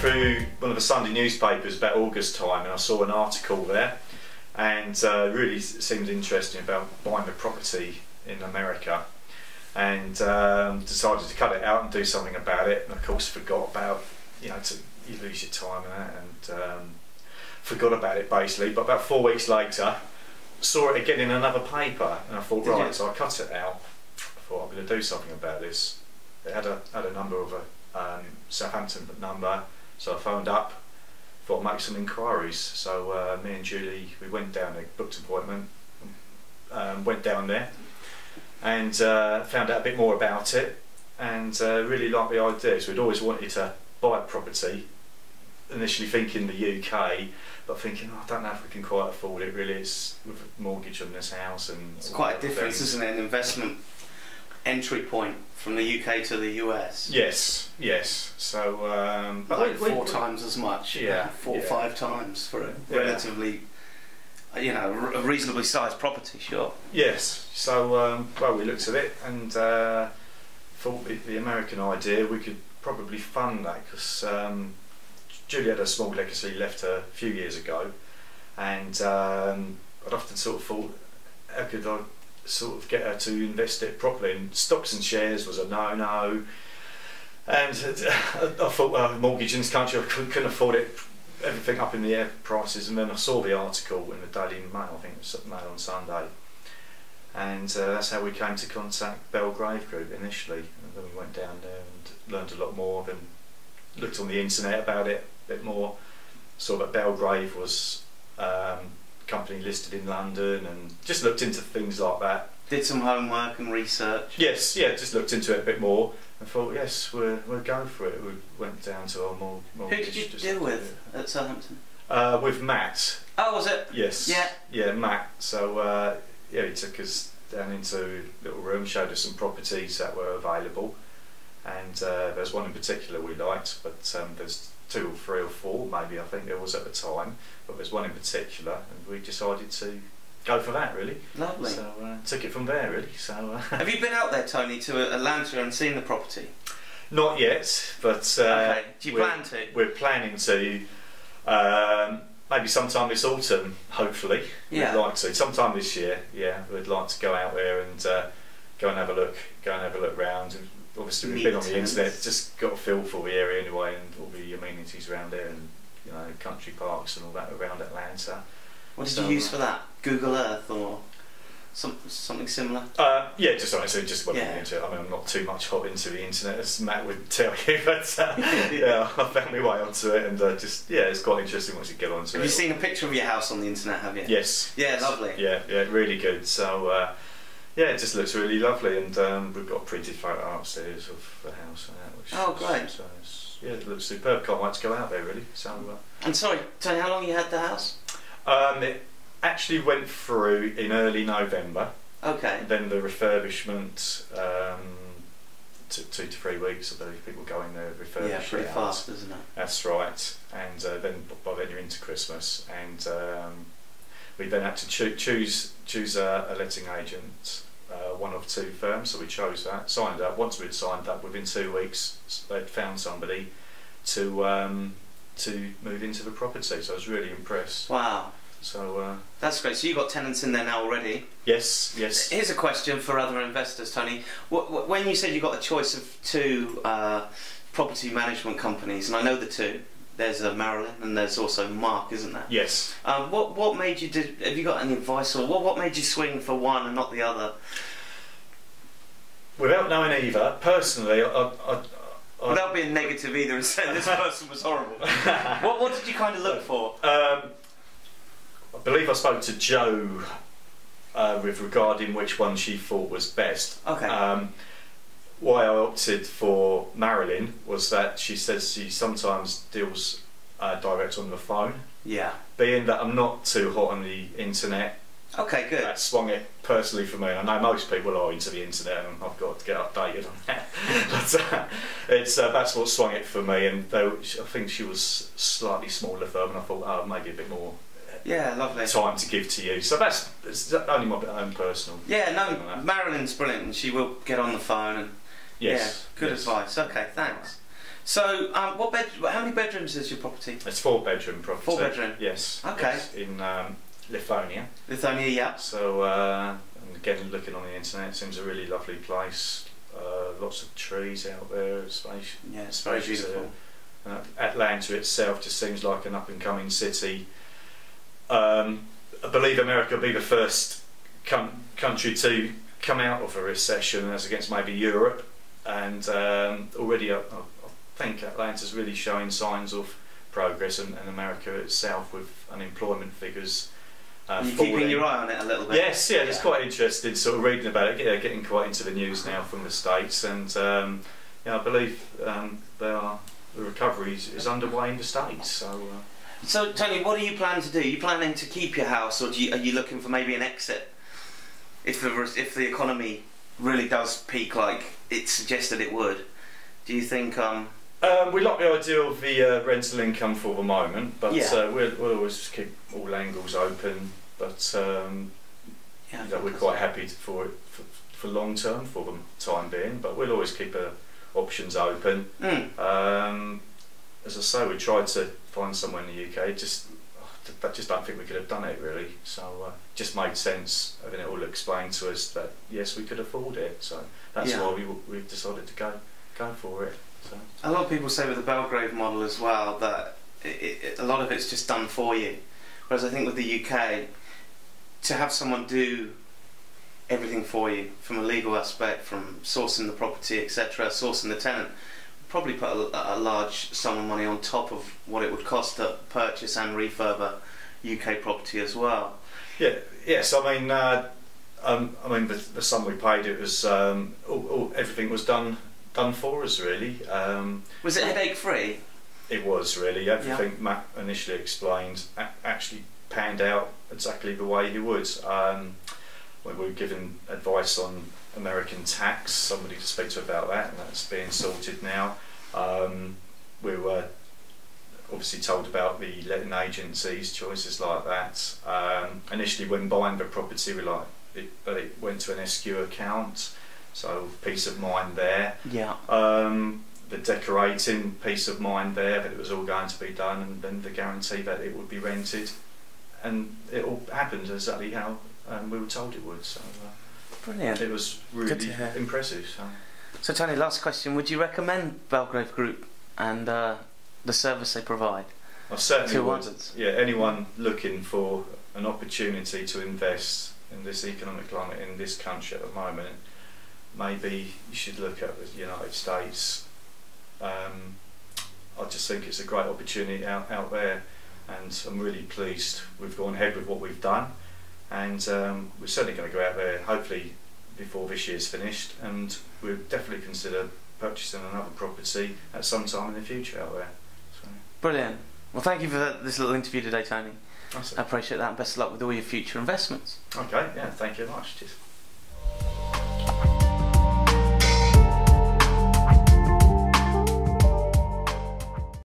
through one of the Sunday newspapers about August time, and I saw an article there, and really seemed interesting about buying a property in America, and decided to cut it out and do something about it. And of course forgot about, you lose your time and that, and forgot about it basically. But about 4 weeks later, saw it again in another paper, and I thought, right, so I cut it out. I thought, I'm going to do something about this. It had a number of a Southampton number, so I phoned up, thought I'd make some inquiries. So me and Julie, we went down there, booked an appointment, went down there, and found out a bit more about it, and really liked the idea. So we'd always wanted to buy a property, initially thinking the UK, but thinking, I don't know if we can quite afford it really. It's with a mortgage on this house, and it's quite a difference, isn't it? An investment entry point from the UK to the US. Yes, yes. So like 4 times as much. Yeah, 4 or 5 times for a relatively, a reasonably sized property, sure. Yes. So well, we looked at it and thought the American idea, we could probably fund that, because Julie had a small legacy left her a few years ago, and I'd often sort of thought, how could I sort of get her to invest it properly? And stocks and shares was a no-no, and I thought, well, mortgage in this country, I couldn't afford it, everything up in the air prices. And then I saw the article in the Daily Mail, I think it was Mail on Sunday, and that's how we came to contact Belgrave Group initially. And then we went down there and learned a lot more, then looked on the internet about it a bit more, saw that Belgrave was company listed in London, and just looked into things like that. Did some homework and research. Yes, yeah, just looked into it a bit more and thought, yes, we'll go for it. We went down to our mortgage. Who did you deal with at Southampton? With Matt. Oh, was it? Yes. Yeah. Yeah, Matt. So yeah, he took us down into a little room, showed us some properties that were available, and there's one in particular we liked, but there's 2 or 3 or 4 maybe, I think there was at the time, but there's one in particular, and we decided to go for that really. Lovely. So took it from there really. So have you been out there, Tony, to Atlanta and seen the property? Not yet, but okay. Do you plan to? We're planning to. Maybe sometime this autumn, hopefully. Yeah. We'd like to. Sometime this year, yeah. We'd like to go out there and go and have a look. Go and have a look round. And obviously, we've been on the internet, just got a feel for the area anyway, and all the amenities around there, and country parks and all that around Atlanta. What did you use for that? Google Earth or something similar? Yeah, just honestly, just went on the internet. I mean, I'm not too much hot into the internet, as Matt would tell you, but yeah, I found my way onto it, and it's quite interesting once you get onto it. Have you seen a picture of your house on the internet? Have you? Yes. Yeah, lovely. Yeah, really good. So yeah, it just looks really lovely, and we've got a printed photo upstairs of the house. Great. So yeah, it looks superb. Can't wait to go out there really. So. And sorry, Tony, how long you had the house? It actually went through in early November. Okay. Then the refurbishment took 2 to 3 weeks. I believe people go in there and refurbish. Yeah, pretty fast, isn't it? That's right. And then by then you're into Christmas, and we then had to choose a letting agent, 1 of 2 firms. So we chose that, signed up. Once we'd signed up, within 2 weeks they'd found somebody to move into the property. So I was really impressed. Wow. So that's great. So you've got tenants in there now already? Yes, yes. Here's a question for other investors, Tony. When you said you got a choice of 2 property management companies, and I know the 2, there's Marilyn and there's also Mark, isn't there? Yes. What made you have you got any advice, or what made you swing for one and not the other? Without knowing either, personally, without being negative either and saying this person was horrible. What did you kind of look for? I believe I spoke to Jo with regarding which one she thought was best. Okay. Why I opted for Marilyn was that she says she sometimes deals direct on the phone. Yeah. Being that I'm not too hot on the internet. Okay, good. That swung it personally for me. I know most people are into the internet, and I've got to get updated on that. But that's what swung it for me. And though I think she was slightly smaller firm, and I thought, maybe a bit more. Yeah, lovely. Time to give to you. So it's only my own personal. Yeah, no, Marilyn's brilliant, and she will get on the phone. And yes, yeah, good advice. Okay, thanks. So, how many bedrooms is your property? It's 4-bedroom property. 4-bedroom? Yes. Okay. Yes, in Lithuania. Lithuania, yeah. So, and again, looking on the internet, it seems a really lovely place. Lots of trees out there. Yeah, it's very beautiful. Atlanta itself just seems like an up-and-coming city. I believe America will be the first country to come out of a recession, as against maybe Europe, and already I think Atlanta's really showing signs of progress, and America itself with unemployment figures. You're keeping your eye on it a little bit. Yes, yeah, it's quite interesting sort of reading about it. Yeah, getting quite into the news now from the States, and yeah, I believe the recovery is underway in the States. So, Tony, what do you plan to do? Are you planning to keep your house, or are you looking for maybe an exit if the economy really does peak like it suggested it would? Do you think? We like the idea of the rental income for the moment, but yeah. We'll always keep all angles open. But yeah, you know, we're quite happy for long term for the time being. But we'll always keep options open. As I say, we tried to find somewhere in the UK. I just don't think we could have done it really. So just made sense having it all explained to us that yes, we could afford it. So that's why we decided to go for it. So. A lot of people say with the Belgrave model as well that a lot of it's just done for you, whereas I think with the UK, to have someone do everything for you from a legal aspect, from sourcing the property, etc., sourcing the tenant, probably put a large sum of money on top of what it would cost to purchase and refurb a UK property as well. Yeah. Yes. I mean, the sum we paid, it was everything was done for us really. Was it headache free? It was really. Everything Matt initially explained actually panned out exactly the way he would. When we were given advice on American tax, somebody to speak to about that, and that's being sorted now. We were obviously told about the letting agencies, choices like that. Initially when buying the property, it went to an SQ account. So peace of mind there. Yeah. The decorating, peace of mind there that it was all going to be done, and then the guarantee that it would be rented, and it all happened exactly how we were told it would. So brilliant. It was really impressive. So Tony, last question: would you recommend Belgrave Group and the service they provide? I certainly would. Yeah, anyone looking for an opportunity to invest in this economic climate in this country at the moment, maybe you should look at the United States. I just think it's a great opportunity out there, and I'm really pleased we've gone ahead with what we've done, and we're certainly going to go out there hopefully before this year's finished, and we'll definitely consider purchasing another property at some time in the future out there. So. Brilliant. Well, thank you for this little interview today, Tony. That's it. I appreciate that, and best of luck with all your future investments. Okay, yeah, thank you very much. Cheers.